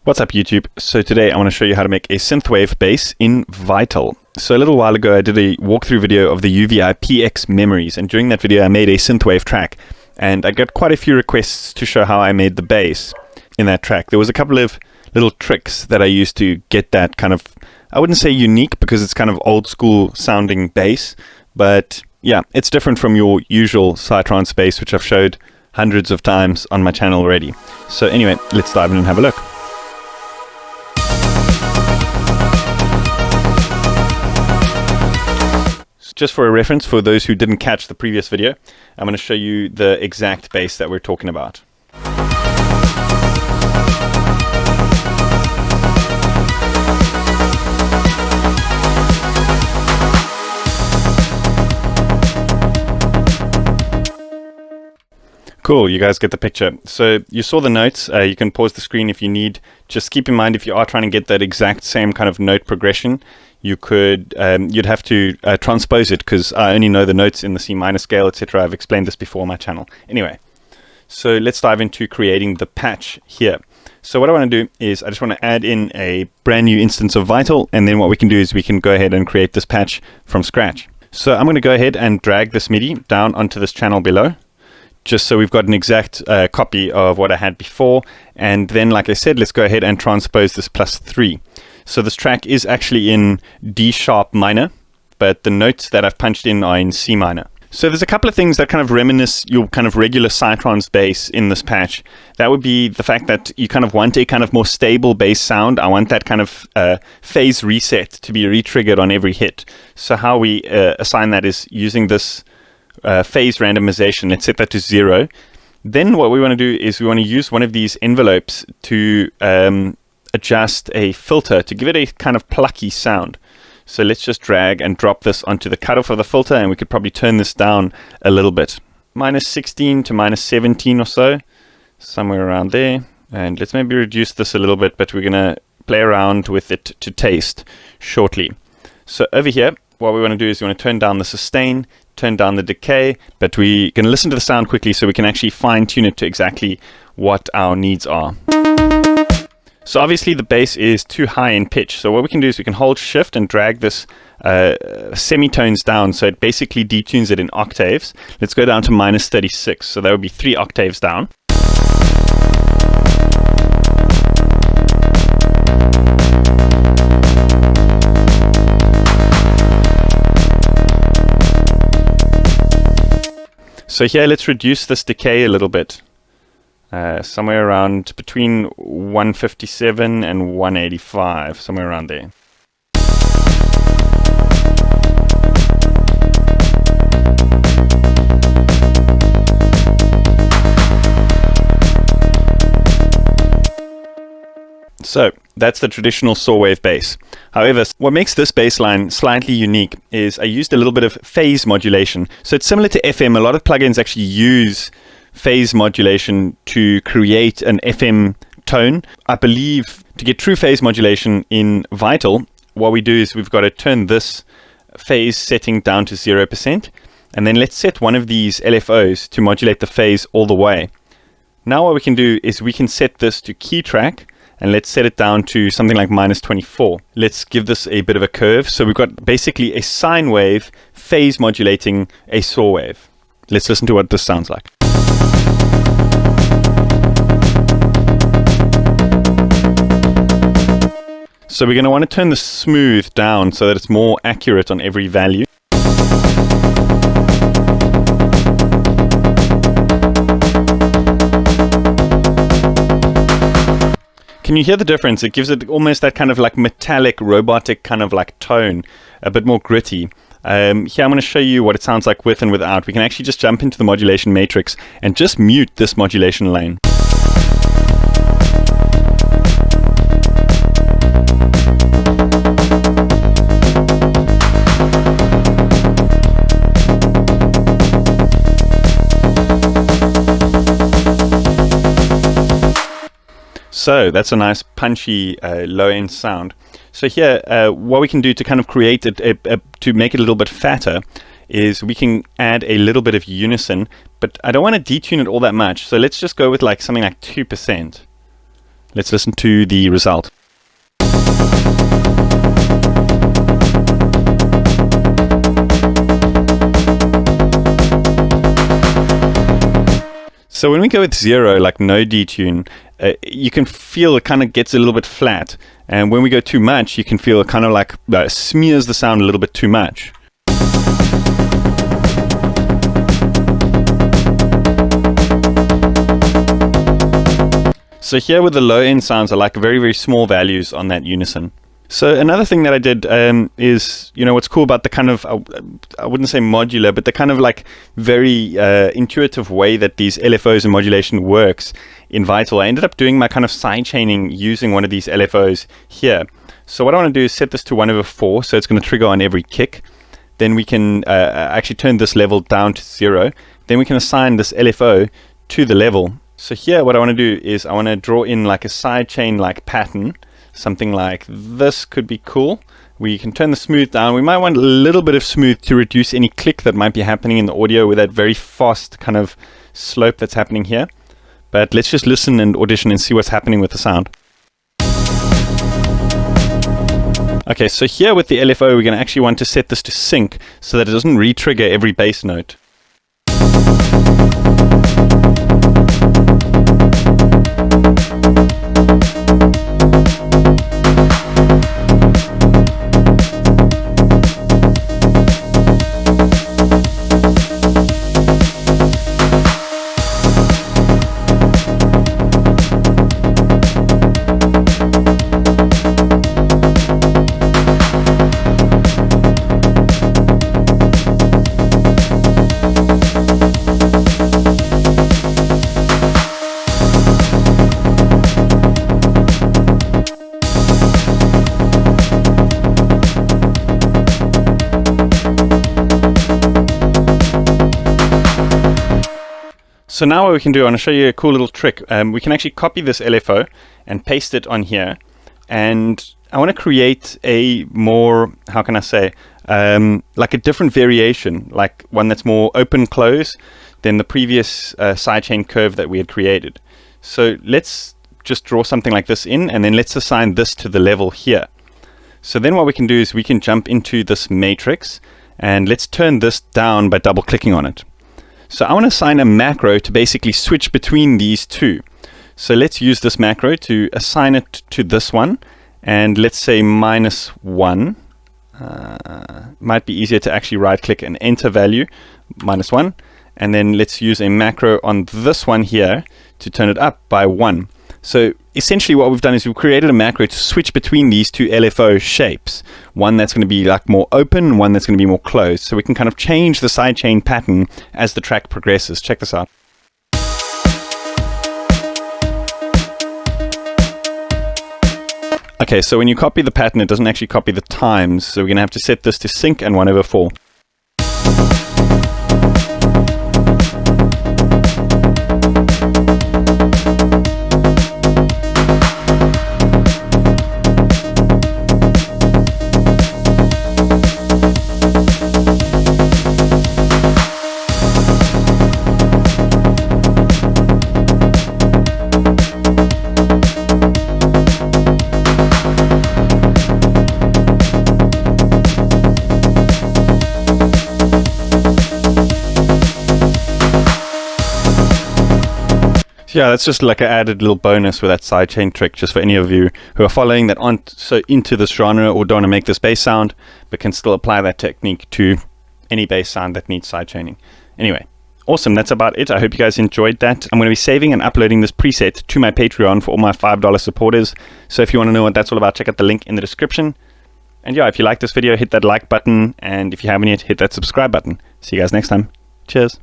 What's up YouTube? So today I want to show you how to make a synthwave bass in Vital. So a little while ago I did a walkthrough video of the UVI PX memories, and during that video I made a synthwave track, and I got quite a few requests to show how I made the bass in that track. There was a couple of little tricks that I used to get that kind of, I wouldn't say unique because it's kind of old school sounding bass, but yeah, it's different from your usual Psytrance bass, which I've showed hundreds of times on my channel already. So anyway, let's dive in and have a look. Just for a reference, for those who didn't catch the previous video, I'm going to show you the exact bass that we're talking about. Cool, you guys get the picture. So you saw the notes. You can pause the screen if you need. Just keep in mind, if you are trying to get that exact same kind of note progression, you could, you'd have to transpose it, because I only know the notes in the C minor scale, etc. I've explained this before on my channel. Anyway, so let's dive into creating the patch here. So what I want to do is I just want to add in a brand new instance of Vital, and then what we can do is we can go ahead and create this patch from scratch. So I'm going to go ahead and drag this MIDI down onto this channel below, just so we've got an exact copy of what I had before. And then, like I said, let's go ahead and transpose this +3. So this track is actually in D sharp minor, but the notes that I've punched in are in C minor. So there's a couple of things that kind of reminisce your kind of regular Psytrance bass in this patch. That would be the fact that you kind of want a kind of more stable bass sound. I want that kind of phase reset to be re-triggered on every hit. So how we assign that is using this phase randomization. Let's set that to 0. Then what we want to do is we want to use one of these envelopes to adjust a filter to give it a kind of plucky sound. So let's just drag and drop this onto the cutoff of the filter, and we could probably turn this down a little bit. -16 to -17 or so, somewhere around there. And let's maybe reduce this a little bit, but we're going to play around with it to taste shortly. So over here, what we want to do is we want to turn down the sustain, turn down the decay, but we're going to listen to the sound quickly so we can actually fine tune it to exactly what our needs are. So obviously the bass is too high in pitch, so what we can do is we can hold shift and drag this semitones down, so it basically detunes it in octaves. Let's go down to -36, so that would be 3 octaves down. So here, let's reduce this decay a little bit. Somewhere around between 157 and 185, somewhere around there. So that's the traditional saw wave bass. However, what makes this bass line slightly unique is I used a little bit of phase modulation. So it's similar to FM. A lot of plugins actually use phase modulation to create an FM tone. I believe to get true phase modulation in Vital, what we do is we've got to turn this phase setting down to 0%, and then let's set one of these LFOs to modulate the phase all the way. Now what we can do is we can set this to key track, and let's set it down to something like -24. Let's give this a bit of a curve. So we've got basically a sine wave phase modulating a saw wave. Let's listen to what this sounds like. So we're going to want to turn the smooth down so that it's more accurate on every value. Can you hear the difference? It gives it almost that kind of like metallic, robotic kind of like tone, a bit more gritty. Here I'm going to show you what it sounds like with and without. We can actually just jump into the modulation matrix and just mute this modulation lane. So that's a nice punchy low-end sound. So here, what we can do to kind of create it, to make it a little bit fatter, is we can add a little bit of unison, but I don't want to detune it all that much. So let's just go with like something like 2%. Let's listen to the result. So when we go with 0, like no detune, you can feel it kind of gets a little bit flat. And when we go too much, you can feel it kind of like smears the sound a little bit too much. So here with the low end sounds, I like very, very small values on that unison. So another thing that I did is, what's cool about the kind of, I wouldn't say modular, but the kind of like very intuitive way that these LFOs and modulation works in Vital. I ended up doing my kind of sidechaining using one of these LFOs here. So what I want to do is set this to 1/4, so it's going to trigger on every kick. Then we can actually turn this level down to 0. Then we can assign this LFO to the level. So here what I want to do is I want to draw in like a sidechain like pattern. Something like this could be cool. We can turn the smooth down. We might want a little bit of smooth to reduce any click that might be happening in the audio with that very fast kind of slope that's happening here. But let's just listen and audition and see what's happening with the sound. Okay, so here with the LFO, we're going to actually want to set this to sync so that it doesn't re-trigger every bass note. So now what we can do, I want to show you a cool little trick. We can actually copy this LFO and paste it on here. And I want to create a more, how can I say, like a different variation, like one that's more open-close than the previous sidechain curve that we had created. So let's just draw something like this in, and then let's assign this to the level here. So then what we can do is we can jump into this matrix, and let's turn this down by double-clicking on it. So I want to assign a macro to basically switch between these two. So let's use this macro to assign it to this one, and let's say -1. Might be easier to actually right click and enter value, -1. And then let's use a macro on this one here to turn it up by 1. So essentially what we've done is we've created a macro to switch between these two LFO shapes. One that's going to be like more open, one that's going to be more closed. So we can kind of change the sidechain pattern as the track progresses. Check this out. Okay, so when you copy the pattern, it doesn't actually copy the times. So we're going to have to set this to sync and 1/4. Yeah, that's just like an added little bonus with that sidechain trick, just for any of you who are following that aren't so into this genre or don't want to make this bass sound, but can still apply that technique to any bass sound that needs sidechaining. Anyway, awesome. That's about it. I hope you guys enjoyed that. I'm going to be saving and uploading this preset to my Patreon for all my $5 supporters. So if you want to know what that's all about, check out the link in the description. And yeah, if you like this video, hit that like button. And if you haven't yet, hit that subscribe button. See you guys next time. Cheers.